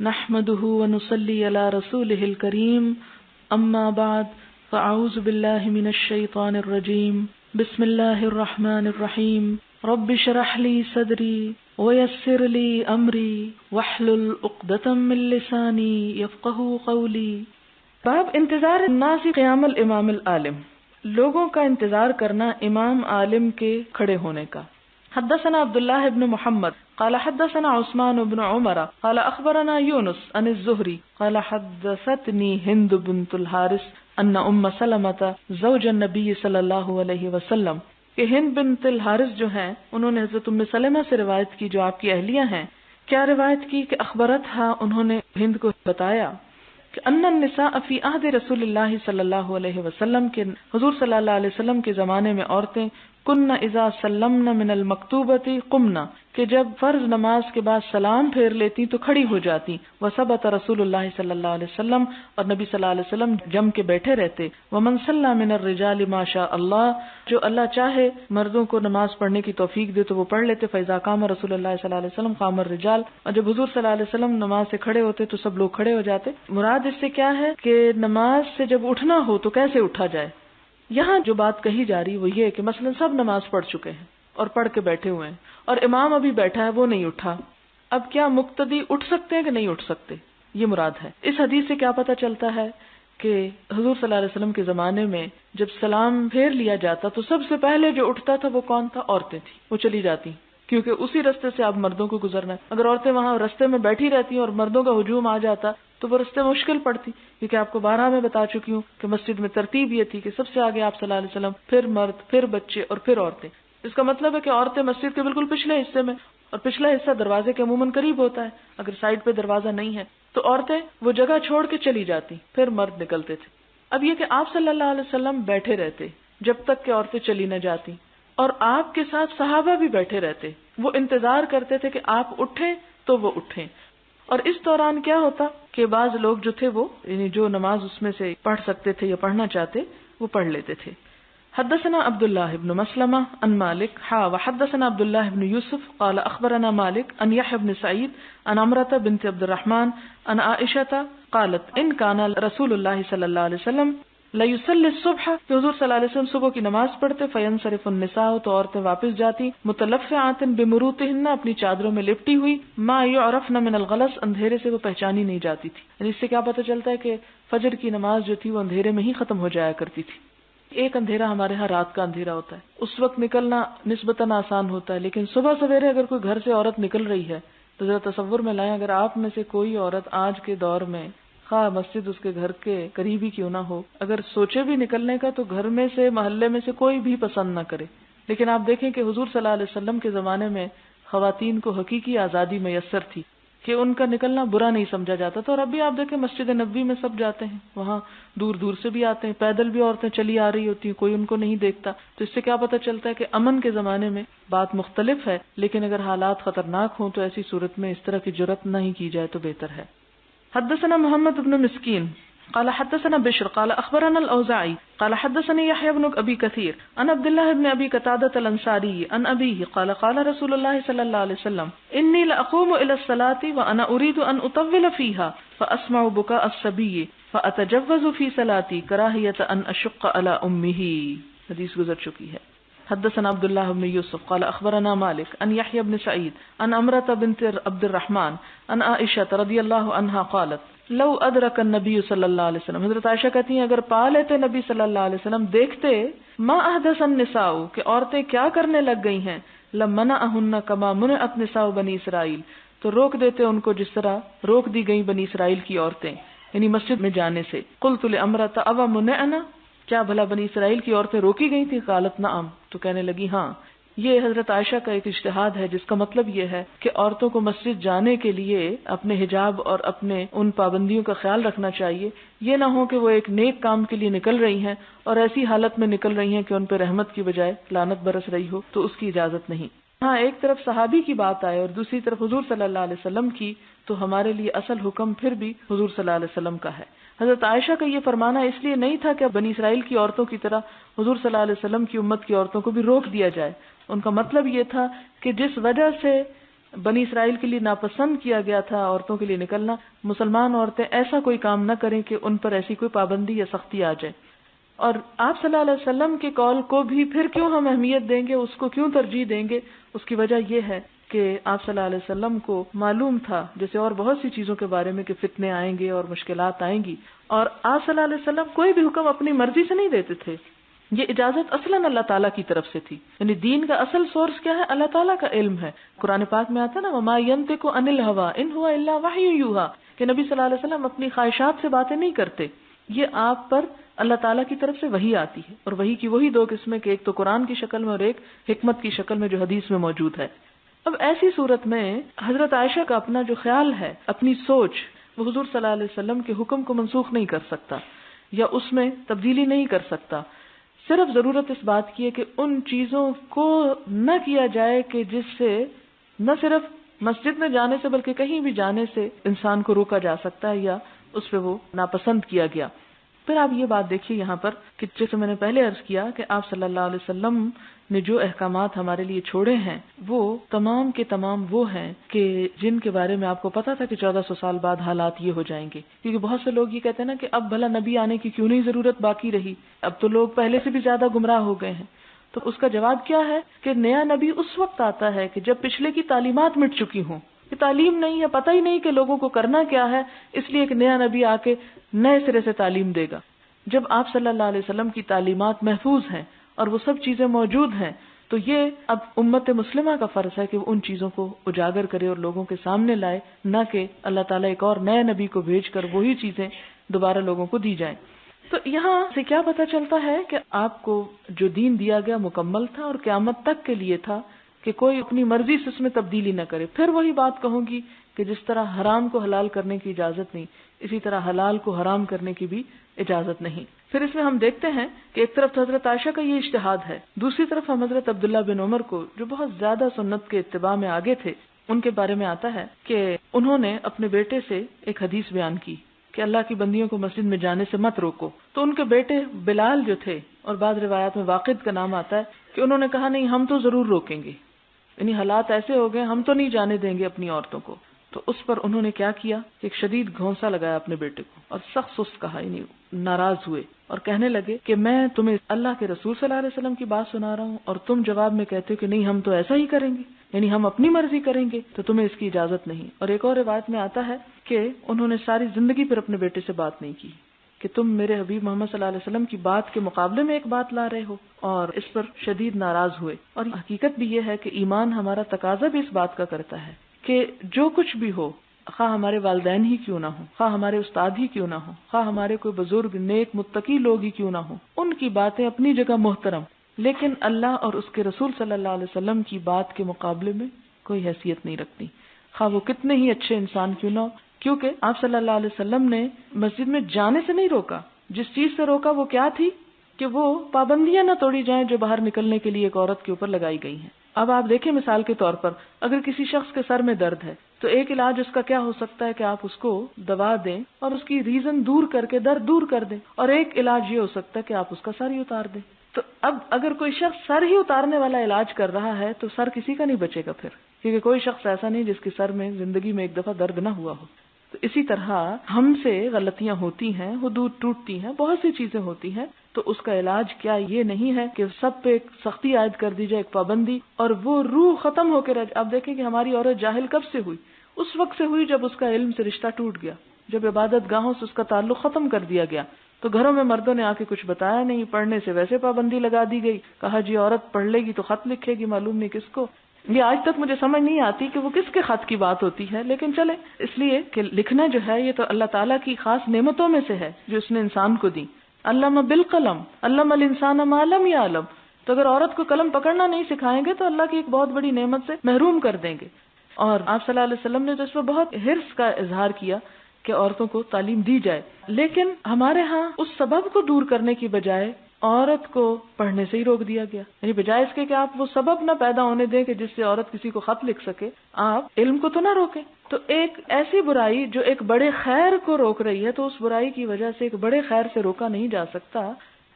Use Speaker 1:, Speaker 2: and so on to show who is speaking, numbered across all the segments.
Speaker 1: نحمده ونصلي على رسوله الكريم اما بعد فاعوذ بالله من الشيطان الرجيم بسم الله الرحمن الرحيم رب اشرح لي صدري ويسر لي امري واحلل عقدة من لساني يفقهوا قولي۔ باب انتظار الناس قیام الامام العالم، لوگوں کا انتظار کرنا امام عالم کے کھڑے ہونے کا۔ حدثنا عبداللہ بن محمد قال حدثنا عثمان بن عمر قال اخبرنا یونس عن الزہری قال حدثتنی ہند بنت الحارث ان ام سلمة زوج النبی صلی اللہ علیہ وسلم، کہ ہند بنت الحارث جو ہیں انہوں نے حضرت ام سلمہ سے روایت کی جو آپ کی اہلیہ ہیں۔ کیا روایت کی کہ اخبرتھا، انہوں نے ہند کو بتایا کہ ان النساء فی عہد رسول اللہ صلی اللہ علیہ وسلم، کے حضور صلی اللہ علیہ وسلم کے زمانے میں عورتیں کن اذا سلمن من المکتوبۃ قمنا، کہ جب فرض نماز کے بعد سلام پھیر لیتی تو کھڑی ہو جاتی۔ وثبت رسول اللہ صلی اللہ علیہ وسلم، اور نبی صلی اللہ علیہ وسلم جم کے بیٹھے رہتے۔ ومن صلی من الرجال ما شاء اللہ، جو اللہ چاہے مردوں کو نماز پڑھنے کی توفیق دے تو وہ پڑھ لیتے۔ فاذا قام رسول اللہ صلی اللہ علیہ وسلم قام الرجال، اور جب حضور صلی اللہ علیہ وسلم نماز سے کھڑے ہوتے تو سب لوگ کھڑے ہو جاتے۔ مراد اس سے کیا ہے کہ نماز سے جب اٹھنا ہو تو کیسے اٹھا جائے۔ یہاں جو بات کہی جا رہی وہ یہ ہے کہ مثلا سب نماز پڑھ چکے ہیں اور پڑھ کے بیٹھے ہوئے ہیں اور امام ابھی بیٹھا ہے، وہ نہیں اٹھا، اب کیا مقتدی اٹھ سکتے ہیں کہ نہیں اٹھ سکتے، یہ مراد ہے۔ اس حدیث سے کیا پتہ چلتا ہے کہ حضور صلی اللہ علیہ وسلم کے زمانے میں جب سلام پھیر لیا جاتا تو سب سے پہلے جو اٹھتا تھا وہ کون تھا؟ عورتیں تھیں، وہ چلی جاتی کیونکہ اسی رستے سے اب مردوں کو گزرنا ہے۔ اگر عورتیں وہاں رستے میں بیٹھی رہتی اور مردوں کا ہجوم آ جاتا تو وہ رستے مشکل پڑتی، کیونکہ آپ کو بارہا میں بتا چکی ہوں کہ مسجد میں ترتیب یہ تھی کہ سب سے آگے آپ صلی اللہ علیہ وسلم، پھر مرد، پھر بچے اور پھر عورتیں۔ اس کا مطلب ہے کہ عورتیں مسجد کے بالکل پچھلے حصے میں، اور پچھلا حصہ دروازے کے عموماً قریب ہوتا ہے، اگر سائڈ پہ دروازہ نہیں ہے تو عورتیں وہ جگہ چھوڑ کے چلی جاتی، پھر مرد نکلتے تھے۔ اب یہ کہ آپ صلی اللہ علیہ وسلم بیٹھے رہتے جب تک کہ عورتیں چلی نہ جاتی، اور آپ کے ساتھ صحابہ بھی بیٹھے رہتے، وہ انتظار کرتے تھے کہ آپ اٹھیں تو وہ اٹھیں۔ اور اس دوران کیا ہوتا کہ بعض لوگ جو تھے وہ یعنی جو نماز اس میں سے پڑھ سکتے تھے یا پڑھنا چاہتے وہ پڑھ لیتے تھے۔ حدثنا عبداللہ بن مسلمہ عن مالک وحدثنا عبداللہ بن یوسف قال اخبرنا مالک عن یحیی بن سعید عن عمرة بنت عبد الرحمن عن عائشة قالت ان كان رسول اللہ صلی اللہ علیہ وسلم لیصلی الصبح، کہ حضور صلی اللہ علیہ وسلم صبح کی نماز پڑھتے، فینصرف النساء، تو عورتیں واپس جاتی، متلفعات بمروطہن، اپنی چادروں میں لپٹی ہوئی، ما یعرفن من الغلس، اندھیرے سے وہ پہچانی نہیں جاتی تھی۔ یعنی اس سے کیا پتہ چلتا ہے کہ فجر کی نماز جو تھی وہ اندھیرے میں ہی ختم ہو جایا کرتی تھی۔ ایک اندھیرا ہمارے ہاں رات کا اندھیرا ہوتا ہے، اس وقت نکلنا نسبتاً آسان ہوتا ہے، لیکن صبح سویرے اگر کوئی گھر سے عورت نکل رہی ہے تو ذرا تصور میں لائیں، اگر آپ میں سے کوئی عورت آج کے دور میں خواہ مسجد اس کے گھر کے قریب ہی کیوں نہ ہو، اگر سوچے بھی نکلنے کا تو گھر میں سے محلے میں سے کوئی بھی پسند نہ کرے۔ لیکن آپ دیکھیں کہ حضور صلی اللہ علیہ وسلم کے زمانے میں خواتین کو حقیقی آزادی میسر تھی کہ ان کا نکلنا برا نہیں سمجھا جاتا تھا۔ اور اب بھی آپ دیکھیں مسجد نبوی میں سب جاتے ہیں، وہاں دور دور سے بھی آتے ہیں، پیدل بھی عورتیں چلی آ رہی ہوتی ہیں، کوئی ان کو نہیں دیکھتا۔ تو اس سے کیا پتہ چلتا ہے کہ امن کے زمانے میں بات مختلف ہے، لیکن اگر حالات خطرناک ہوں تو ایسی صورت میں اس طرح کی جرأت نہیں کی جائے تو بہتر ہے۔ حدثنا محمد بن مسکین قال حدثنا بشر قال اخبرنا الاوزاعی قال حدثني يحيى بن ابي كثير عن عبد الله بن ابي قتادة الانصاري عن ابيه قال قال رسول الله صلى الله عليه وسلم اني لاقوم الى الصلاه وانا اريد ان اطول فيها فاسمع بكاء الصبي فاتجوز في صلاتي كراهيه ان اشق على امه۔ حدیث گزر چکی ہے۔ حدثنا عبداللہ بن یوسف قال اخبرنا مالک عن یحیی بن سعید عن عمرة بنت عبد الرحمن عن عائشة رضی اللہ عنہا قالت لو ادرک النبی صلی اللہ علیہ وسلم، حضرت عائشہ کہتی ہیں اگر پا لیتے نبی صلی اللہ علیہ وسلم، دیکھتے ما احدث النساء، کہ عورتیں کیا کرنے لگ گئی ہیں، لمنعہن کما منعت نساء بنی اسرائیل، تو روک دیتے ان کو جس طرح روک دی گئی بنی اسرائیل کی عورتیں، یعنی مسجد میں جانے سے۔ قلت لعمرة او منعنا، کیا بھلا بنی اسرائیل کی عورتیں روکی گئی تھی؟ قالت نعم، تو کہنے لگی ہاں۔ یہ حضرت عائشہ کا ایک اجتہاد ہے جس کا مطلب یہ ہے کہ عورتوں کو مسجد جانے کے لیے اپنے حجاب اور اپنے ان پابندیوں کا خیال رکھنا چاہیے۔ یہ نہ ہو کہ وہ ایک نیک کام کے لیے نکل رہی ہیں اور ایسی حالت میں نکل رہی ہیں کہ ان پہ رحمت کی بجائے لعنت برس رہی ہو، تو اس کی اجازت نہیں۔ ہاں ایک طرف صحابی کی بات آئے اور دوسری طرف حضور صلی اللہ علیہ وسلم کی، تو ہمارے لیے اصل حکم پھر بھی حضور صلی اللہ علیہ وسلم کا ہے۔ حضرت عائشہ کا یہ فرمانا اس لیے نہیں تھا کہ بنی اسرائیل کی عورتوں کی طرح حضور صلی اللہ علیہ وسلم کی امت کی عورتوں کو بھی روک دیا جائے۔ ان کا مطلب یہ تھا کہ جس وجہ سے بنی اسرائیل کے لیے ناپسند کیا گیا تھا عورتوں کے لیے نکلنا، مسلمان عورتیں ایسا کوئی کام نہ کریں کہ ان پر ایسی کوئی پابندی یا سختی آ جائے. اور آپ صلی اللہ علیہ وسلم کے قول کو بھی پھر کیوں ہم اہمیت دیں گے، اس کو کیوں ترجیح دیں گے؟ اس کی وجہ یہ ہے کہ آپ صلی اللہ علیہ وسلم کو معلوم تھا، جیسے اور بہت سی چیزوں کے بارے میں، کہ فتنے آئیں گے اور مشکلات آئیں گی، اور آپ صلی اللہ علیہ وسلم کوئی بھی حکم اپنی مرضی سے نہیں دیتے تھے. یہ اجازت اصلاً اللہ تعالیٰ کی طرف سے تھی. یعنی دین کا اصل سورس کیا ہے؟ اللہ تعالیٰ کا علم ہے. قرآن پاک میں آتا ہے نا، وَمَا يَنطِقُ عَنِ الْهَوَىٰ إِنْ هُوَ إِلَّا وَحْيٌ يُوحَىٰ، کہ نبی صلی اللہ علیہ وسلم اپنی خواہشات سے باتیں نہیں کرتے، یہ آپ پر اللہ تعالیٰ کی طرف سے وحی آتی ہے. اور وحی کی وہی دو قسمیں، کہ ایک تو قرآن کی شکل میں اور ایک حکمت کی شکل میں جو حدیث میں موجود ہے. اب ایسی صورت میں حضرت عائشہ کا اپنا جو خیال ہے، اپنی سوچ، وہ حضور صلی اللہ علیہ وسلم کے حکم کو منسوخ نہیں کر سکتا یا اس میں تبدیلی نہیں کر سکتا. صرف ضرورت اس بات کی ہے کہ ان چیزوں کو نہ کیا جائے کہ جس سے نہ صرف مسجد میں جانے سے بلکہ کہیں بھی جانے سے انسان کو روکا جا سکتا ہے یا اس پہ وہ ناپسند کیا گیا. پھر آپ یہ بات دیکھیے یہاں پر کہ جیسے میں نے پہلے عرض کیا کہ آپ صلی اللہ علیہ وسلم نے جو احکامات ہمارے لیے چھوڑے ہیں وہ تمام کے تمام وہ ہیں کہ جن کے بارے میں آپ کو پتا تھا کہ 1400 سال بعد حالات یہ ہو جائیں گے. کیونکہ بہت سے لوگ یہ کہتے ہیں نا کہ اب بھلا نبی آنے کی کیوں نہیں ضرورت باقی رہی، اب تو لوگ پہلے سے بھی زیادہ گمراہ ہو گئے ہیں. تو اس کا جواب کیا ہے کہ نیا نبی اس وقت آتا ہے کہ جب پچھلے کی تعلیمات مٹ چکی ہوں، کہ تعلیم نہیں ہے، پتہ ہی نہیں کہ لوگوں کو کرنا کیا ہے، اس لیے ایک نیا نبی آ کے نئے سرے سے تعلیم دے گا. جب آپ صلی اللہ علیہ وسلم کی تعلیمات محفوظ ہیں اور وہ سب چیزیں موجود ہیں تو یہ اب امت مسلمہ کا فرض ہے کہ وہ ان چیزوں کو اجاگر کرے اور لوگوں کے سامنے لائے، نہ کہ اللہ تعالیٰ ایک اور نئے نبی کو بھیج کر وہی چیزیں دوبارہ لوگوں کو دی جائیں. تو یہاں سے کیا پتہ چلتا ہے کہ آپ کو جو دین دیا گیا مکمل تھا اور قیامت تک کے لیے تھا، کہ کوئی اپنی مرضی سے اس میں تبدیلی نہ کرے. پھر وہی بات کہوں گی کہ جس طرح حرام کو حلال کرنے کی اجازت نہیں، اسی طرح حلال کو حرام کرنے کی بھی اجازت نہیں. پھر اس میں ہم دیکھتے ہیں کہ ایک طرف حضرت عائشہ کا یہ اجتہاد ہے، دوسری طرف ہم حضرت عبداللہ بن عمر کو، جو بہت زیادہ سنت کے اتباع میں آگے تھے، ان کے بارے میں آتا ہے کہ انہوں نے اپنے بیٹے سے ایک حدیث بیان کی کہ اللہ کی بندیوں کو مسجد میں جانے سے مت روکو. تو ان کے بیٹے بلال جو تھے، اور بعض روایات میں واقد کا نام آتا ہے، کہ انہوں نے کہا نہیں، ہم تو ضرور روکیں گے. یعنی حالات ایسے ہو گئے، ہم تو نہیں جانے دیں گے اپنی عورتوں کو. تو اس پر انہوں نے کیا کیا کہ ایک شدید گھونسا لگایا اپنے بیٹے کو اور سخت سست کہا، یعنی ناراض ہوئے اور کہنے لگے کہ میں تمہیں اللہ کے رسول صلی اللہ علیہ وسلم کی بات سنا رہا ہوں اور تم جواب میں کہتے ہو کہ نہیں، ہم تو ایسا ہی کریں گے، یعنی ہم اپنی مرضی کریں گے، تو تمہیں اس کی اجازت نہیں. اور ایک اور روایت میں آتا ہے کہ انہوں نے ساری زندگی پھر اپنے بیٹے سے بات نہیں کی کہ تم میرے حبیب محمد صلی اللہ علیہ وسلم کی بات کے مقابلے میں ایک بات لا رہے ہو، اور اس پر شدید ناراض ہوئے. اور حقیقت بھی یہ ہے کہ ایمان ہمارا تقاضا بھی اس بات کا کرتا ہے کہ جو کچھ بھی ہو، خواہ ہمارے والدین ہی کیوں نہ ہوں، خواہ ہمارے استاد ہی کیوں نہ ہوں، خواہ ہمارے کوئی بزرگ نیک متقی لوگ ہی کیوں نہ ہوں، ان کی باتیں اپنی جگہ محترم، لیکن اللہ اور اس کے رسول صلی اللہ علیہ وسلم کی بات کے مقابلے میں کوئی حیثیت نہیں رکھتی، خواہ وہ کتنے ہی اچھے انسان کیوں نہ ہو. کیونکہ آپ صلی اللہ علیہ وسلم نے مسجد میں جانے سے نہیں روکا، جس چیز سے روکا وہ کیا تھی کہ وہ پابندیاں نہ توڑی جائیں جو باہر نکلنے کے لیے ایک عورت کے اوپر لگائی گئی ہیں. اب آپ دیکھیں مثال کے طور پر، اگر کسی شخص کے سر میں درد ہے تو ایک علاج اس کا کیا ہو سکتا ہے کہ آپ اس کو دوا دیں اور اس کی ریزن دور کر کے درد دور کر دیں، اور ایک علاج یہ ہو سکتا ہے کہ آپ اس کا سر ہی اتار دیں. تو اب اگر کوئی شخص سر ہی اتارنے والا علاج کر رہا ہے تو سر کسی کا نہیں بچے گا پھر، کیونکہ کوئی شخص ایسا نہیں جس کے سر میں زندگی میں ایک دفعہ درد نہ ہوا ہو. تو اسی طرح ہم سے غلطیاں ہوتی ہیں، حدود ٹوٹتی ہیں، بہت سی چیزیں ہوتی ہیں، تو اس کا علاج کیا یہ نہیں ہے کہ سب پہ ایک سختی عائد کر دی جائے، ایک پابندی، اور وہ روح ختم ہو کے رہ. آپ دیکھیں کہ ہماری عورت جاہل کب سے ہوئی؟ اس وقت سے ہوئی جب اس کا علم سے رشتہ ٹوٹ گیا، جب عبادت گاہوں سے اس کا تعلق ختم کر دیا گیا. تو گھروں میں مردوں نے آ کے کچھ بتایا نہیں، پڑھنے سے ویسے پابندی لگا دی گئی، کہا جی عورت پڑھ لے گی تو خط لکھے گی، معلوم نہیں کس کو. یہ آج تک مجھے سمجھ نہیں آتی کہ وہ کس کے خط کی بات ہوتی ہے، لیکن چلے، اس لیے کہ لکھنا جو ہے یہ تو اللہ تعالیٰ کی خاص نعمتوں میں سے ہے جو اس نے انسان کو دی. علم بالقلم علم الانسان ما لم یعلم. تو اگر عورت کو قلم پکڑنا نہیں سکھائیں گے تو اللہ کی ایک بہت بڑی نعمت سے محروم کر دیں گے. اور آپ صلی اللہ علیہ وسلم نے تو اس پر بہت حرص کا اظہار کیا کہ عورتوں کو تعلیم دی جائے، لیکن ہمارے ہاں اس سبب کو دور کرنے کی بجائے عورت کو پڑھنے سے ہی روک دیا گیا. یعنی بجائے اس کے کہ آپ وہ سبب نہ پیدا ہونے دیں کہ جس سے عورت کسی کو خط لکھ سکے، آپ علم کو تو نہ روکیں. تو ایک ایسی برائی جو ایک بڑے خیر کو روک رہی ہے تو اس برائی کی وجہ سے ایک بڑے خیر سے روکا نہیں جا سکتا.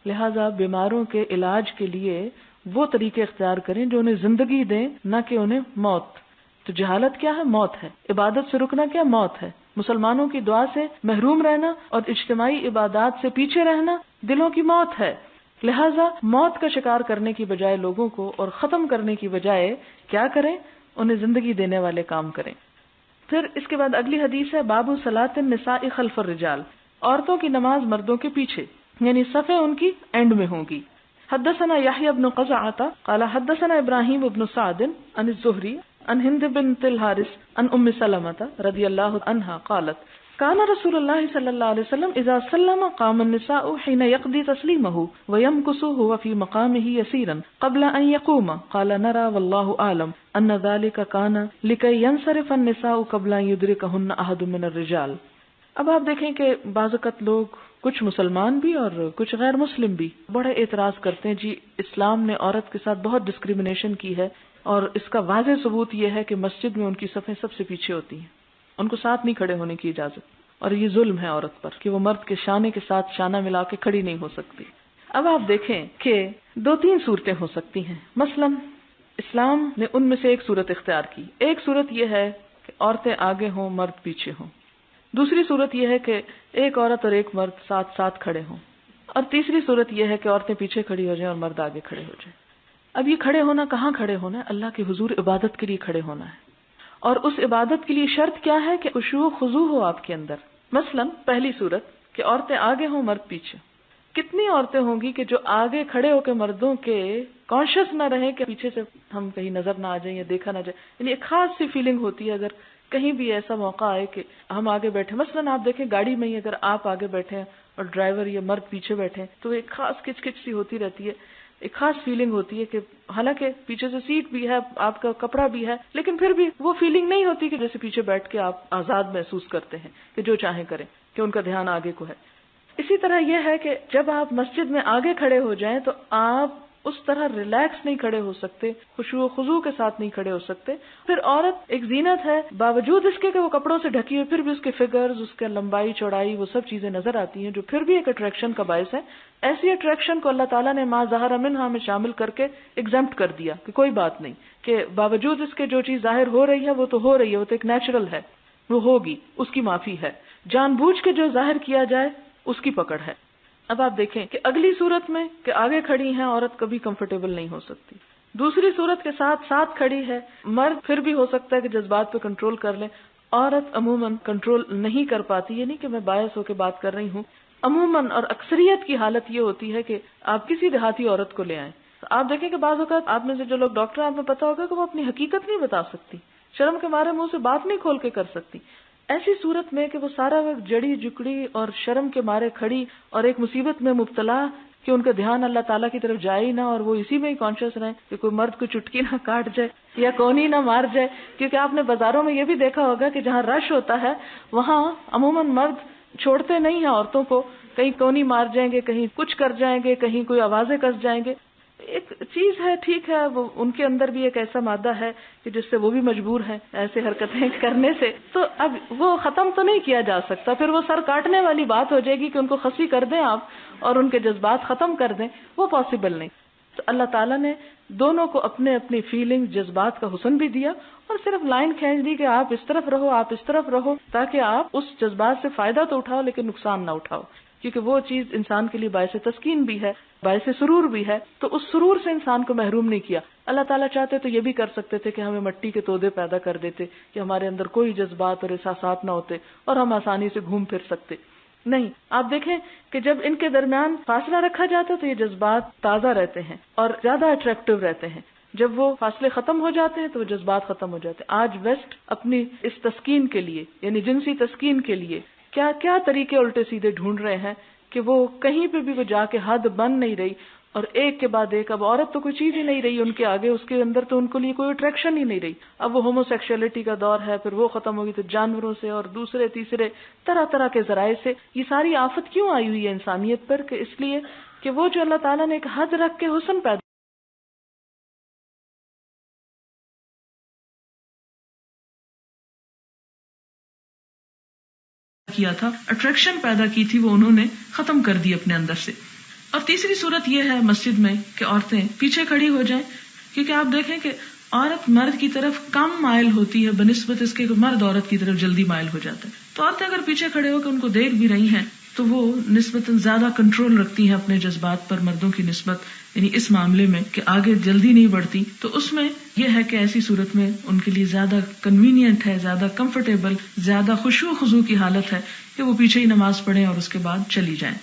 Speaker 1: لہذا بیماروں کے علاج کے لیے وہ طریقے اختیار کریں جو انہیں زندگی دیں، نہ کہ انہیں موت. تو جہالت کیا ہے؟ موت ہے. عبادت سے رکنا کیا؟ موت ہے. مسلمانوں کی دعا سے محروم رہنا اور اجتماعی عبادات سے پیچھے رہنا دلوں کی موت ہے. لہذا موت کا شکار کرنے کی بجائے لوگوں کو اور ختم کرنے کی بجائے کیا کریں؟ انہیں زندگی دینے والے کام کریں. پھر اس کے بعد اگلی حدیث ہے باب صلاۃ النساء خلف الرجال، عورتوں کی نماز مردوں کے پیچھے، یعنی صفیں ان کی اینڈ میں ہوں گی. حدثنا يحيى بن قزعة قال حدثنا ابراهيم بن سعد عن الزهري عن هند بنت الحارث عن ام سلمة رضي الله عنها قالت كان رسول الله صلى الله عليه وسلم اذا سلم قام النساء حين يقضي تسليمه ويمكث هو في مقامه يسيرا قبل ان يقوم. قال نرى والله اعلم ان ذلك كان لكي ينصرف النساء قبل ان يدركهن احد من الرجال. اب آپ دیکھیں کہ بعض اوقات لوگ، کچھ مسلمان بھی اور کچھ غیر مسلم بھی، بڑے اعتراض کرتے ہیں جی اسلام نے عورت کے ساتھ بہت ڈسکریمنیشن کی ہے، اور اس کا واضح ثبوت یہ ہے کہ مسجد میں ان کی صفیں سب سے پیچھے ہوتی ہیں، ان کو ساتھ نہیں کھڑے ہونے کی اجازت، اور یہ ظلم ہے عورت پر کہ وہ مرد کے شانے کے ساتھ شانہ ملا کے کھڑی نہیں ہو سکتی. اب آپ دیکھیں کہ 2-3 صورتیں ہو سکتی ہیں. مثلا اسلام نے ان میں سے ایک صورت اختیار کی. ایک صورت یہ ہے کہ عورتیں آگے ہوں، مرد پیچھے ہوں. دوسری صورت یہ ہے کہ ایک عورت اور ایک مرد ساتھ ساتھ کھڑے ہوں. اور تیسری صورت یہ ہے کہ عورتیں پیچھے کھڑی ہو جائیں اور مرد آگے کھڑے ہو جائیں. اب یہ کھڑے ہونا کہاں کھڑے ہونا ہے؟ اللہ کے حضور عبادت کے لیے کھڑے ہونا ہے. اور اس عبادت کے لیے شرط کیا ہے؟ کہ خشوع و خضوع ہو آپ کے اندر. مثلا پہلی صورت کہ عورتیں آگے ہوں، مرد پیچھے. کتنی عورتیں ہوں گی کہ جو آگے کھڑے ہو کے مردوں کے کانشیس نہ رہیں کہ پیچھے سے ہم کہیں نظر نہ آ جائیں یا دیکھا نہ جائے. یعنی ایک خاص سی فیلنگ ہوتی ہے اگر کہیں بھی ایسا موقع آئے کہ ہم آگے بیٹھے. مثلا آپ دیکھیں گاڑی میں ہی اگر آپ آگے بیٹھے ہیں اور ڈرائیور یا مرد پیچھے بیٹھے تو ایک خاص کچ کچ سی ہوتی رہتی ہے، ایک خاص فیلنگ ہوتی ہے کہ حالانکہ پیچھے سے سیٹ بھی ہے، آپ کا کپڑا بھی ہے، لیکن پھر بھی وہ فیلنگ نہیں ہوتی کہ جیسے پیچھے بیٹھ کے آپ آزاد محسوس کرتے ہیں کہ جو چاہیں کریں، کہ ان کا دھیان آگے کو ہے. اسی طرح یہ ہے کہ جب آپ مسجد میں آگے کھڑے ہو جائیں تو آپ اس طرح ریلیکس نہیں کھڑے ہو سکتے، خشوع و خضوع کے ساتھ نہیں کھڑے ہو سکتے. پھر عورت ایک زینت ہے، باوجود اس کے کہ وہ کپڑوں سے ڈھکی ہوئی، پھر بھی اس کے فگرز، اس کے لمبائی چوڑائی، وہ سب چیزیں نظر آتی ہیں جو پھر بھی ایک اٹریکشن کا باعث ہے. ایسی اٹریکشن کو اللہ تعالیٰ نے ما ظہر منہا میں شامل کر کے ایگزمپٹ کر دیا کہ کوئی بات نہیں، کہ باوجود اس کے جو چیز ظاہر ہو رہی ہے وہ تو ہو رہی ہے، وہ تو ایک نیچرل ہے، وہ ہوگی، اس کی معافی ہے. جان بوجھ کے جو ظاہر کیا جائے اس کی پکڑ ہے. اب آپ دیکھیں کہ اگلی صورت میں کہ آگے کھڑی ہیں عورت کبھی کمفرٹیبل نہیں ہو سکتی. دوسری صورت کے ساتھ ساتھ کھڑی ہے مرد، پھر بھی ہو سکتا ہے کہ جذبات پہ کنٹرول کر لیں. عورت عموماً کنٹرول نہیں کر پاتی. یہ نہیں کہ میں باعث ہو کے بات کر رہی ہوں، عموماً اور اکثریت کی حالت یہ ہوتی ہے کہ آپ کسی دیہاتی عورت کو لے آئیں تو آپ دیکھیں کہ بعض اوقات آپ میں سے جو لوگ ڈاکٹر، آپ میں پتا ہوگا کہ وہ اپنی حقیقت نہیں بتا سکتی، شرم کے مارے منہ سے بات نہیں کھول کے کر سکتی. ایسی صورت میں کہ وہ سارا وقت جڑی جکڑی اور شرم کے مارے کھڑی اور ایک مصیبت میں مبتلا کہ ان کا دھیان اللہ تعالیٰ کی طرف جائے ہی نہ اور وہ اسی میں ہی کانشیس رہیں کہ کوئی مرد کو چٹکی نہ کاٹ جائے یا کونی نہ مار جائے. کیونکہ آپ نے بازاروں میں یہ بھی دیکھا ہوگا کہ جہاں رش ہوتا ہے وہاں عموماً مرد چھوڑتے نہیں ہیں عورتوں کو، کہیں کونی مار جائیں گے، کہیں کچھ کر جائیں گے، کہیں کوئی آوازیں کس جائیں گے. ایک چیز ہے، ٹھیک ہے، وہ ان کے اندر بھی ایک ایسا مادہ ہے کہ جس سے وہ بھی مجبور ہیں ایسے حرکتیں کرنے سے. تو اب وہ ختم تو نہیں کیا جا سکتا، پھر وہ سر کاٹنے والی بات ہو جائے گی کہ ان کو خسی کر دیں آپ اور ان کے جذبات ختم کر دیں، وہ پاسبل نہیں. تو اللہ تعالیٰ نے دونوں کو اپنے اپنی فیلنگ، جذبات کا حسن بھی دیا اور صرف لائن کھینچ دی کہ آپ اس طرف رہو، آپ اس طرف رہو، تاکہ آپ اس جذبات سے فائدہ تو اٹھاؤ لیکن نقصان نہ اٹھاؤ. کیونکہ وہ چیز انسان کے لیے باعث تسکین بھی ہے، باعث سرور بھی ہے، تو اس سرور سے انسان کو محروم نہیں کیا. اللہ تعالیٰ چاہتے تو یہ بھی کر سکتے تھے کہ ہمیں مٹی کے تودے پیدا کر دیتے کہ ہمارے اندر کوئی جذبات اور احساسات نہ ہوتے اور ہم آسانی سے گھوم پھر سکتے. نہیں، آپ دیکھیں کہ جب ان کے درمیان فاصلہ رکھا جاتا تو یہ جذبات تازہ رہتے ہیں اور زیادہ اٹریکٹیو رہتے ہیں. جب وہ فاصلے ختم ہو جاتے ہیں تو وہ جذبات ختم ہو جاتے ہیں. آج ویسٹ اپنی اس تسکین کے لیے، یعنی جنسی تسکین کے لیے کیا کیا طریقے الٹے سیدھے ڈھونڈ رہے ہیں کہ وہ کہیں پہ بھی وہ جا کے حد بن نہیں رہی اور ایک کے بعد ایک. اب عورت تو کوئی چیز ہی نہیں رہی ان کے آگے، اس کے اندر تو ان کے لیے کوئی اٹریکشن ہی نہیں رہی. اب وہ ہومو سیکشولیٹی کا دور ہے، پھر وہ ختم ہوگی تو جانوروں سے اور دوسرے تیسرے طرح طرح کے ذرائع سے. یہ ساری آفت کیوں آئی ہوئی ہے انسانیت پر؟ کہ اس لیے کہ وہ جو اللہ تعالیٰ نے ایک حد رکھ کے حسن پیدا کیا تھا، اٹریکشن پیدا کی تھی، وہ انہوں نے ختم کر دی اپنے اندر سے. اور تیسری صورت یہ ہے مسجد میں کہ عورتیں پیچھے کھڑی ہو جائیں. کیونکہ آپ دیکھیں کہ عورت مرد کی طرف کم مائل ہوتی ہے بنسبت اس کے کہ مرد عورت کی طرف جلدی مائل ہو جاتا ہے. تو عورتیں اگر پیچھے کھڑے ہو کے ان کو دیکھ بھی رہی ہیں تو وہ نسبتاً زیادہ کنٹرول رکھتی ہیں اپنے جذبات پر مردوں کی نسبت، یعنی اس معاملے میں کہ آگے جلدی نہیں بڑھتی. تو اس میں یہ ہے کہ ایسی صورت میں ان کے لیے زیادہ کنوینئنٹ ہے، زیادہ کمفرٹیبل، زیادہ خشوع و خضوع کی حالت ہے کہ وہ پیچھے ہی نماز پڑھیں اور اس کے بعد چلی جائیں.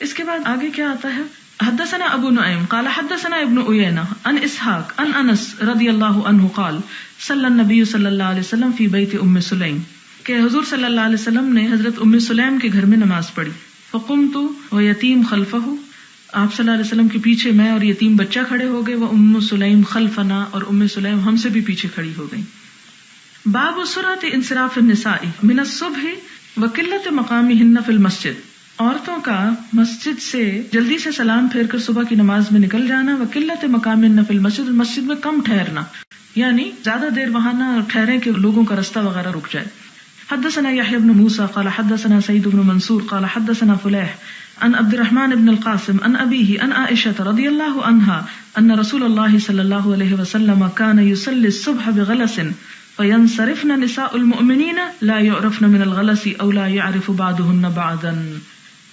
Speaker 1: اس کے بعد آگے کیا آتا ہے؟ حدثنا ابو نعیم قال حدثنا ابن عیینہ عن اسحاق عن انس رضی اللہ عنہ قال صلی النبی صلی اللہ علیہ وسلم فی بیت ام سلیم، کہ حضور صلی اللہ علیہ وسلم نے حضرت ام سلیم کے گھر میں نماز پڑھی. فقمت ویتیم خلفہ، آپ صلی اللہ علیہ وسلم کے پیچھے میں اور یتیم بچہ کھڑے ہو گئے. وہ ام سلیم خلفنا، اور ام سلیم ہم سے بھی پیچھے کھڑی ہو گئی. باب سرعۃ انصراف النساء من الصبح وقلۃ مقامہن فی المسجد، عورتوں کا مسجد سے جلدی سے سلام پھیر کر صبح کی نماز میں نکل جانا. وقلۃ مقامہن فی المسجد، مسجد میں کم ٹھہرنا، یعنی زیادہ دیر وہاں نہ ٹھہرے کہ لوگوں کا رستہ وغیرہ رک جائے. حدثنا يحيى بن موسى قال حدثنا سعيد بن منصور قال حدثنا فلاح عن عبد الرحمن بن القاسم عن أبيه عن عائشة رضي الله عنها أن رسول الله صلى الله عليه وسلم كان يصلي الصبح بغلس فينصرفن نساء المؤمنين لا يعرفن من الغلس أو لا يعرف بعضهن بعضا.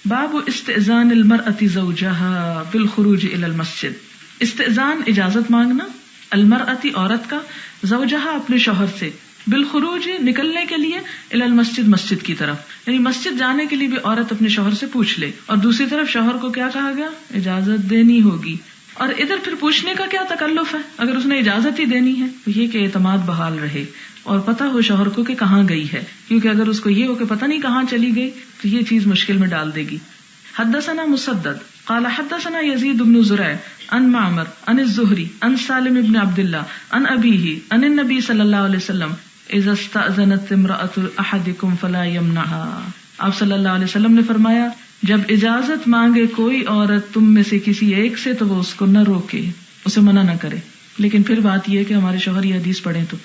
Speaker 1: باب استئذان المرأة زوجها بالخروج إلى المسجد. استئذان اجازت مانگنا، المرأة عورت کا، زوجها اپنے شوہر سے، بالخروج نکلنے کے لیے، الی المسجد مسجد کی طرف، یعنی مسجد جانے کے لیے بھی عورت اپنے شوہر سے پوچھ لے. اور دوسری طرف شوہر کو کیا کہا گیا؟ اجازت دینی ہوگی. اور ادھر پھر پوچھنے کا کیا تکلف ہے اگر اس نے اجازت ہی دینی ہے؟ یہ کہ اعتماد بحال رہے اور پتہ ہو شوہر کو کہ کہاں گئی ہے، کیونکہ اگر اس کو یہ ہو کہ پتہ نہیں کہاں چلی گئی تو یہ چیز مشکل میں ڈال دے گی. حدثنا مسدد قال حدثنا يزيد بن زريع عن معمر عن الزهري عن سالم بن عبد الله عن أبيه عن النبي صلى الله عليه وسلم اذا استأذنت امرأة احدكم فلا يمنعها. آپ صلی اللہ علیہ وسلم نے فرمایا جب اجازت مانگے کوئی عورت تم میں سے کسی ایک سے تو وہ اس کو نہ روکے، اسے منع نہ کرے. لیکن پھر بات یہ کہ ہمارے شوہر یہ حدیث پڑھیں تو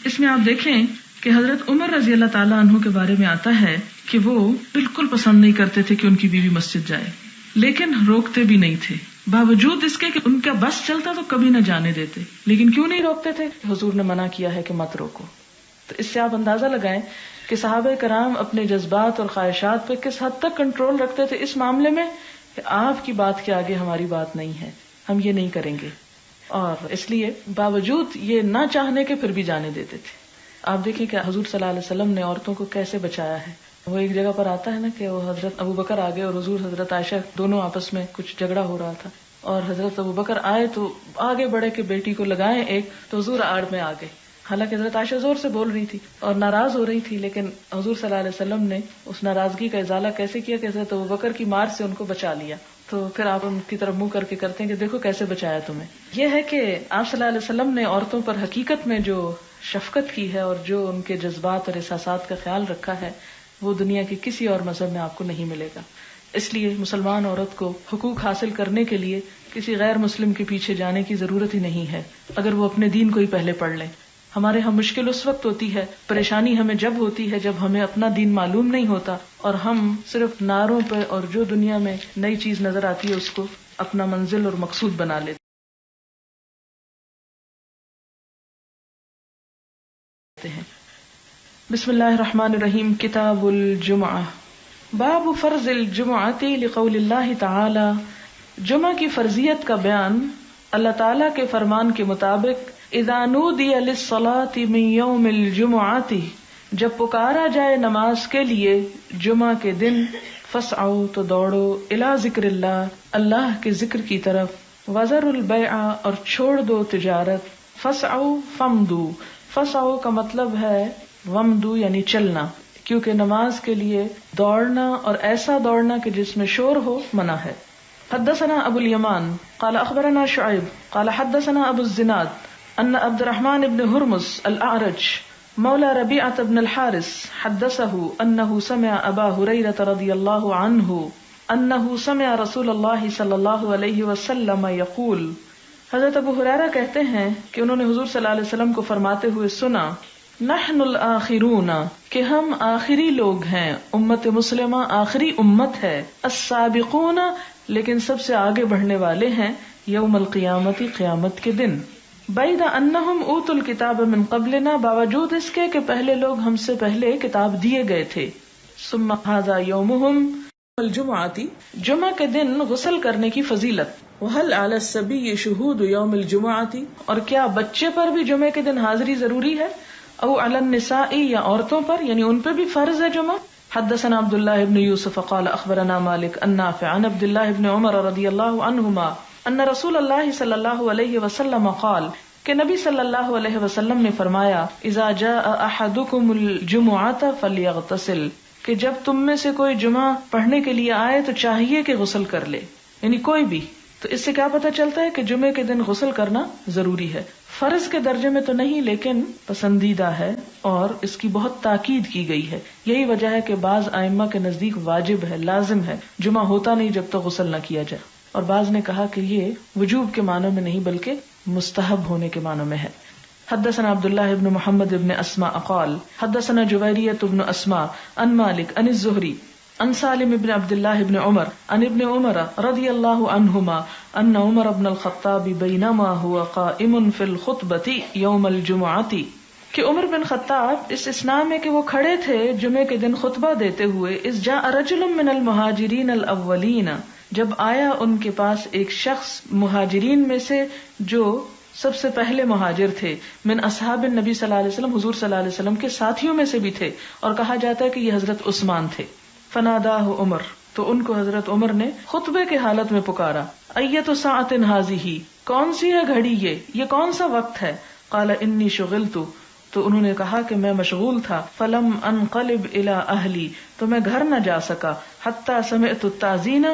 Speaker 1: اس میں آپ دیکھیں کہ حضرت عمر رضی اللہ تعالیٰ عنہ کے بارے میں آتا ہے کہ وہ بالکل پسند نہیں کرتے تھے کہ ان کی بیوی مسجد جائے، لیکن روکتے بھی نہیں تھے، باوجود اس کے کہ ان کا بس چلتا تو کبھی نہ جانے دیتے. لیکن کیوں نہیں روکتے تھے؟ حضور نے منع کیا ہے کہ مت روکو. تو اس سے آپ اندازہ لگائیں کہ صحابہ کرام اپنے جذبات اور خواہشات پہ کس حد تک کنٹرول رکھتے تھے اس معاملے میں کہ آپ کی بات کے آگے ہماری بات نہیں ہے، ہم یہ نہیں کریں گے. اور اس لیے باوجود یہ نہ چاہنے کے پھر بھی جانے دیتے تھے. آپ دیکھیں کہ حضور صلی اللہ علیہ وسلم نے عورتوں کو کیسے بچایا ہے. وہ ایک جگہ پر آتا ہے نا کہ وہ حضرت ابو بکر آگے اور حضور حضرت عائشہ دونوں آپس میں کچھ جھگڑا ہو رہا تھا، اور حضرت ابو بکر آئے تو آگے بڑھے کہ بیٹی کو لگائیں ایک، تو حضور آڑ میں آ گئے. حالانکہ حضرت عائشہ زور سے بول رہی تھی اور ناراض ہو رہی تھی، لیکن حضور صلی اللہ علیہ وسلم نے اس ناراضگی کا ازالہ کیسے کیا کہ حضرت ابوبکر کی مار سے ان کو بچا لیا. تو پھر آپ ان کی طرف منہ کر کے کرتے ہیں کہ دیکھو کیسے بچایا تمہیں. یہ ہے کہ آپ صلی اللہ علیہ وسلم نے عورتوں پر حقیقت میں جو شفقت کی ہے اور جو ان کے جذبات اور احساسات کا خیال رکھا ہے وہ دنیا کے کسی اور مذہب میں آپ کو نہیں ملے گا. اس لیے مسلمان عورت کو حقوق حاصل کرنے کے لیے کسی غیر مسلم کے پیچھے جانے کی ضرورت ہی نہیں ہے اگر وہ اپنے دین کو ہی پہلے پڑھ لیں. ہمارے ہم مشکل اس وقت ہوتی ہے، پریشانی ہمیں جب ہوتی ہے جب ہمیں اپنا دین معلوم نہیں ہوتا اور ہم صرف نعروں پہ اور جو دنیا میں نئی چیز نظر آتی ہے اس کو اپنا منزل اور مقصود بنا لیتے ہیں. بسم اللہ الرحمن الرحیم. کتاب الجمعہ. باب فرض الجمعۃ لقول اللہ تعالی. جمعہ کی فرضیت کا بیان اللہ تعالی کے فرمان کے مطابق اذا نودی للصلاة من یوم الجمعۃ، جب پکارا جائے نماز کے لیے جمعہ کے دن، فاسعوا تو دوڑو، الی ذکر اللہ، اللہ کے ذکر کی طرف، وذروا البیع اور چھوڑ دو تجارت، فاسعوا فامضوا، فاسعوا کا مطلب ہے وامضوا یعنی چلنا، کیونکہ نماز کے لیے دوڑنا اور ایسا دوڑنا کہ جس میں شور ہو منع ہے. حدثنا ابو الیمان قال اخبرنا شعیب قال حدثنا ابو الزناد ان عبد الرحمن بن ہرمز الاعرج مولى ربيعة بن الحارث حدثه انه سمع ابا هريرة رضي الله عنه انه سمع رسول الله صلى الله عليه وسلم يقول. حضرت ابو ہریرہ کہتے ہیں کہ انہوں نے حضور صلی اللہ علیہ وسلم کو فرماتے ہوئے سنا، نحن الآخرون، کہ ہم آخری لوگ ہیں، امت مسلمہ آخری امت ہے، السابقون، لیکن سب سے آگے بڑھنے والے ہیں، یوم القیامت، قیامت کے دن، بعد انہم اوتوا الکتاب من قبلنا، باوجود اس کے کہ پہلے لوگ ہم سے پہلے کتاب دیے گئے تھے. ثم ھذا یومہم الجمعۃ، جمعہ کے دن غسل کرنے کی فضیلت. وہل علی الصبی شہود یوم الجمعۃ، اور کیا بچے پر بھی جمعے کے دن حاضری ضروری ہے؟ او علی النساء، یا عورتوں پر، یعنی ان پہ بھی فرض ہے جمعہ. حدثنا عبد الله بن يوسف قال اخبرنا مالك عن نافع عن عبد الله بن عمر رضی اللہ عنہما ان رسول اللہ صلی اللہ علیہ وسلم قال، کہ نبی صلی اللہ علیہ وسلم نے فرمایا، اذا جاء احدکم الجمعۃ فلیغتسل، کہ جب تم میں سے کوئی جمعہ پڑھنے کے لیے آئے تو چاہیے کہ غسل کر لے، یعنی کوئی بھی. تو اس سے کیا پتہ چلتا ہے کہ جمعے کے دن غسل کرنا ضروری ہے. فرض کے درجے میں تو نہیں، لیکن پسندیدہ ہے اور اس کی بہت تاکید کی گئی ہے. یہی وجہ ہے کہ بعض ائمہ کے نزدیک واجب ہے، لازم ہے، جمعہ ہوتا نہیں جب تک غسل نہ کیا جائے. اور بعض نے کہا کہ یہ وجوب کے معنوں میں نہیں بلکہ مستحب ہونے کے معنوں میں ہے. حدثنا عبد الله بن محمد بن اسماء قال حدثنا جويرية بن اسماء عن مالك عن الزهري عن سالم بن عبد الله بن عمر عن ابن عمر رضي الله عنهما ان عمر بن الخطاب بينما هو قائم في الخطبة يوم الجمعة، کہ عمر بن خطاب اس اسنا میں کہ وہ کھڑے تھے جمعے کے دن خطبہ دیتے ہوئے، اذ جاء رجل من المہاجرین الاولین، جب آیا ان کے پاس ایک شخص مہاجرین میں سے جو سب سے پہلے مہاجر تھے، من اصحاب النبی صلی اللہ علیہ وسلم، حضور صلی اللہ علیہ وسلم کے ساتھیوں میں سے بھی تھے، اور کہا جاتا ہے کہ یہ حضرت عثمان تھے. فناداہ عمر، تو ان کو حضرت عمر نے خطبے کے حالت میں پکارا. ایت ساعۃ ھذہ، کون سی ہے گھڑی یہ کون سا وقت ہے؟ قال انی شغلت، تو انہوں نے کہا کہ میں مشغول تھا. فلم انقلب الی اہلی، تو میں گھر نہ جا سکا. حتی سمعت التاذین،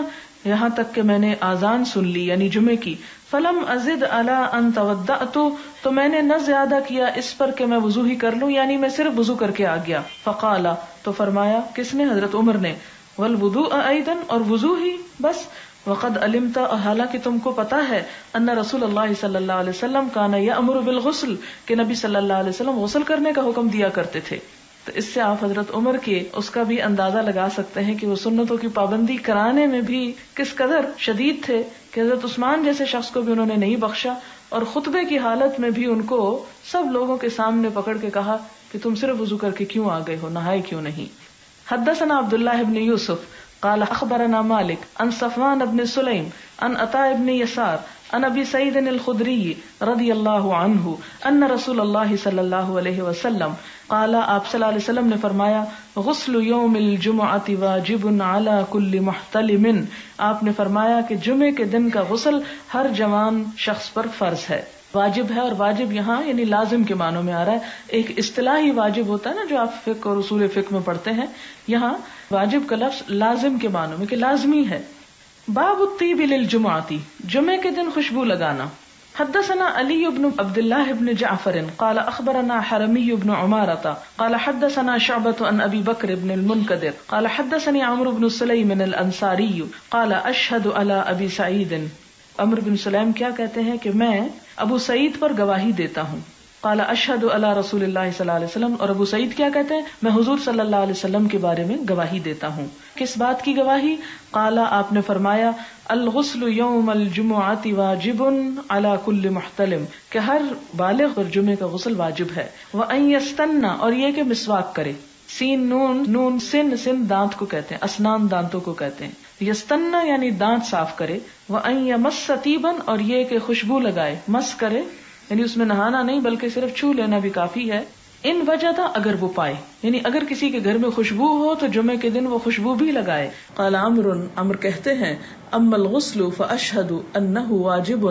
Speaker 1: یہاں تک کہ میں نے آذان سن لی یعنی جمعے کی. فلم ازد علی ان توضأت، تو میں نے نہ زیادہ کیا اس پر کہ میں وضو ہی کر لوں، یعنی میں صرف وضو کر کے آ گیا. فقال، تو فرمایا، کس نے؟ حضرت عمر نے. والوضوء ایضا، اور وضو ہی بس. وقد علمت، حالانکہ تم کو پتا ہے، ان رسول اللہ صلی اللہ علیہ وسلم کان یأمر بالغسل، کہ نبی صلی اللہ علیہ وسلم غسل کرنے کا حکم دیا کرتے تھے. تو اس سے آپ حضرت عمر کے اس کا بھی اندازہ لگا سکتے ہیں کہ وہ سنتوں کی پابندی کرانے میں بھی کس قدر شدید تھے، کہ حضرت عثمان جیسے شخص کو بھی انہوں نے نہیں بخشا، اور خطبے کی حالت میں بھی ان کو سب لوگوں کے سامنے پکڑ کے کہا کہ تم صرف وضو کر کے کیوں آ گئے ہو، نہائے کیوں نہیں. حدثنا عبد الله بن يوسف قال اخبرنا مالك عن صفوان بن سليم عن عطاء بن يسار عن ابي سعيد الخدري رضي الله عنه ان رسول الله صلی اللہ علیہ وسلم قال، آپ صلی اللہ علیہ وسلم نے فرمایا، غسل یوم الجمعۃ واجب علی کل محتلم، آپ نے فرمایا کہ جمعے کے دن کا غسل ہر جوان شخص پر فرض ہے. واجب ہے، اور واجب یہاں یعنی لازم کے معنوں میں آ رہا ہے. ایک اصطلاحی واجب ہوتا ہے نا جو آپ فقہ اور اصول فقہ میں پڑھتے ہیں، یہاں واجب کا لفظ لازم کے معنوں میں کہ لازمی ہے. باب الطیب للجمعۃ، جمعے کے دن خوشبو لگانا. حدثنا علی بن عبد الله بن جعفر قال اخبرنا حرمی بن عمارة قال حدثنا شعبة عن ابی بکر بن المنکدر قال حدثني عمرو بن سلیم الانصاری قال اشهد على ابی سعید. عمرو بن سلیم کیا کہتے ہیں کہ میں ابو سعید پر گواہی دیتا ہوں. قال اشهد على رسول اللہ صلی اللہ علیہ وسلم، اور ابو سعید کیا کہتے ہیں، میں حضور صلی اللہ علیہ وسلم کے بارے میں گواہی دیتا ہوں. کس بات کی گواہی؟ قال، آپ نے فرمایا، الغسل یوم الجمعۃ واجب علی کل محتلم، کہ ہر بالغ پر جمعے کا غسل واجب ہے. وان یستنى، اور یہ کہ مسواک کرے. سین نون نون سن، سن دانت کو کہتے ہیں، اسنان دانتوں کو کہتے ہیں. یستنى یعنی دانت صاف کرے. وان یمس طیبا، اور یہ کہ خوشبو لگائے، مس کرے یعنی اس میں نہانا نہیں بلکہ صرف چھو لینا بھی کافی ہے. ان وجدہ، اگر وہ پائے، یعنی اگر کسی کے گھر میں خوشبو ہو تو جمعے کے دن وہ خوشبو بھی لگائے. قال عمر کہتے ہیں، اما الغسل فاشهد انه واجب،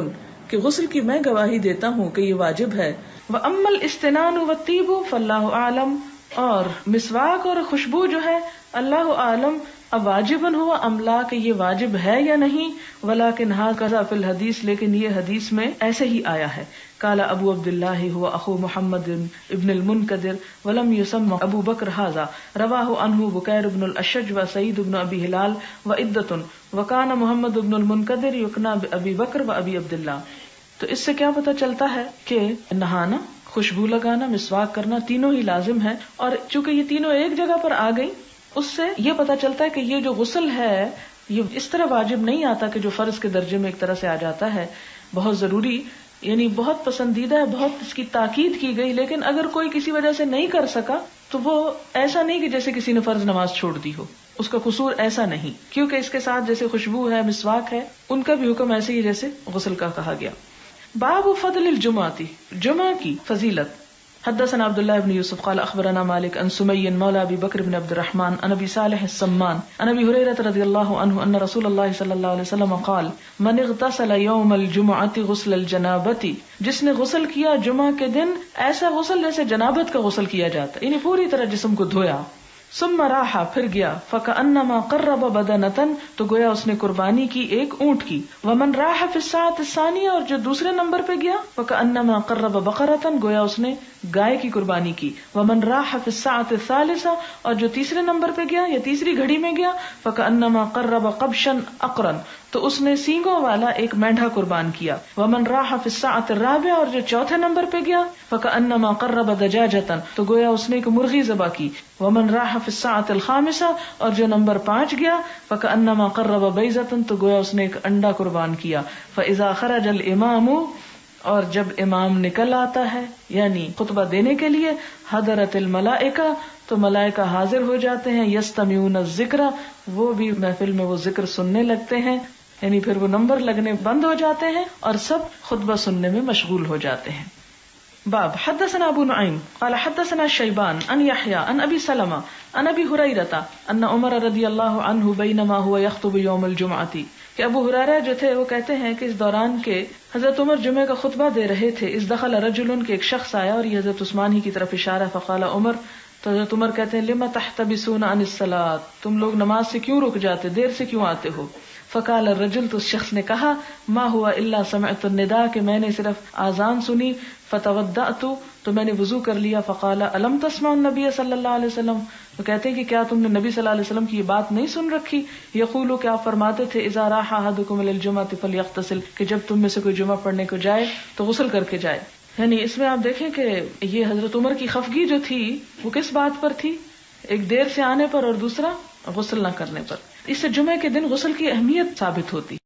Speaker 1: کہ غسل کی میں گواہی دیتا ہوں کہ یہ واجب ہے. واما الاستنان والطیب فاللہ اعلم، اور مسواک اور خوشبو جو ہے اللہ عالم اب واجبن ہوا ام لا، کہ یہ واجب ہے یا نہیں. ولکن ھذا فی الحدیث، لیکن یہ حدیث میں ایسے ہی آیا ہے. قال ابو عبد اللہ هو اخو محمد ابن المنکدر ولم يسمى ابو بکر ھذا، رواہ عنہ بکیر بن الاشج وسعید بن ابی ہلال وعدۃ، وکان محمد ابن المنکدر یکنى بابی بکر وابی عبد اللہ. تو اس سے کیا پتہ چلتا ہے کہ نہانا، خوشبو لگانا، مسواک کرنا تینوں ہی لازم ہے. اور چونکہ یہ تینوں ایک جگہ پر آ گئی، اس سے یہ پتہ چلتا ہے کہ یہ جو غسل ہے یہ اس طرح واجب نہیں آتا کہ جو فرض کے درجے میں ایک طرح سے آ جاتا ہے. بہت ضروری یعنی بہت پسندیدہ ہے، بہت اس کی تاکید کی گئی، لیکن اگر کوئی کسی وجہ سے نہیں کر سکا تو وہ ایسا نہیں کہ جیسے کسی نے فرض نماز چھوڑ دی ہو، اس کا قصور ایسا نہیں، کیونکہ اس کے ساتھ جیسے خوشبو ہے، مسواک ہے، ان کا بھی حکم ایسے ہی جیسے غسل کا کہا گیا۔ باب فضل الجمعہ، جمعہ کی فضیلت۔ حدثنا عبد الله بن يوسف قال اخبرنا مالك عن سمي مولى ابي بكر بن عبد الرحمن عن ابي صالح السمان عن ابي هريره رضي الله عنه ان رسول الله صلى الله عليه وسلم قال من اغتسل يوم الجمعه غسل الجنابه، جس نے غسل کیا جمعہ کے دن ایسا غسل جیسے جنابت کا غسل کیا جاتا ہے، یعنی پوری طرح جسم کو دھویا، ثم راح پھر گیا، فکأنما قرب بدنۃ تو گویا اس نے قربانی کی ایک اونٹ کی، ومن راح فی الساعۃ الثانیہ اور جو دوسرے نمبر پہ گیا، فکأنما قرب بقرۃ گویا اس نے گائے کی قربانی کی، ومن راح فی الساعۃ الثالثہ اور جو تیسرے نمبر پہ گیا یا تیسری گھڑی میں گیا، فکأنما قرب قبشا اقرن تو اس نے سینگوں والا ایک مینڈھا قربان کیا، ومن راح فی الساعۃ الرابعہ اور جو چوتھے نمبر پہ گیا، فکأنما قرب دجاجۃ تو گویا اس نے ایک مرغی ذبح کی، ومن راح فی الساعۃ الخامسہ اور جو نمبر 5 گیا، فکأنما قرب بیضۃ تو گویا اس نے ایک انڈا قربان کیا، فاذا خرج الامام اور جب امام نکل آتا ہے یعنی خطبہ دینے کے لیے، حضرت الملائکہ تو ملائکہ حاضر ہو جاتے ہیں، یستمعون الذکر وہ بھی محفل میں وہ ذکر سننے لگتے ہیں، یعنی پھر وہ نمبر لگنے بند ہو جاتے ہیں اور سب خطبہ سننے میں مشغول ہو جاتے ہیں۔ باب حدثنا ابو نعیم قال حدثنا شیبان عن یحیی عن ابی سلمہ عن ابی ہریرہ ان عمر رضی اللہ عنہ بینما هو یخطب یوم الجمعہ کہ ابو ہریرہ جو تھے وہ کہتے ہیں کہ اس دوران کے حضرت عمر جمعہ کا خطبہ دے رہے تھے، اس دخل رجل کے ایک شخص آیا اور یہ حضرت عثمان ہی کی طرف اشارہ، فقال عمر تو حضرت عمر کہتے ہیں لما تحتبسون عن الصلاۃ تم لوگ نماز سے کیوں رک جاتے، دیر سے کیوں آتے ہو؟ فقال الرجل تو اس شخص نے کہا ما ہوا الا سمعت النداء کہ میں نے صرف آذان سنی، فتودعت تو میں نے وضو کر لیا، فقال الم تسمع النبی صلی اللہ علیہ وسلم تو کہتے ہیں کہ کیا تم نے نبی صلی اللہ علیہ وسلم کی یہ بات نہیں سن رکھی، یقول کہ آپ فرماتے تھے اذا راح احدکم الى الجمعۃ فلیغتسل کہ جب تم میں سے کوئی جمعہ پڑھنے کو جائے تو غسل کر کے جائے۔ یعنی اس میں آپ دیکھیں کہ یہ حضرت عمر کی خفگی جو تھی وہ کس بات پر تھی، ایک دیر سے آنے پر اور دوسرا غسل نہ کرنے پر۔ اس سے جمعے کے دن غسل کی اہمیت ثابت ہوتی۔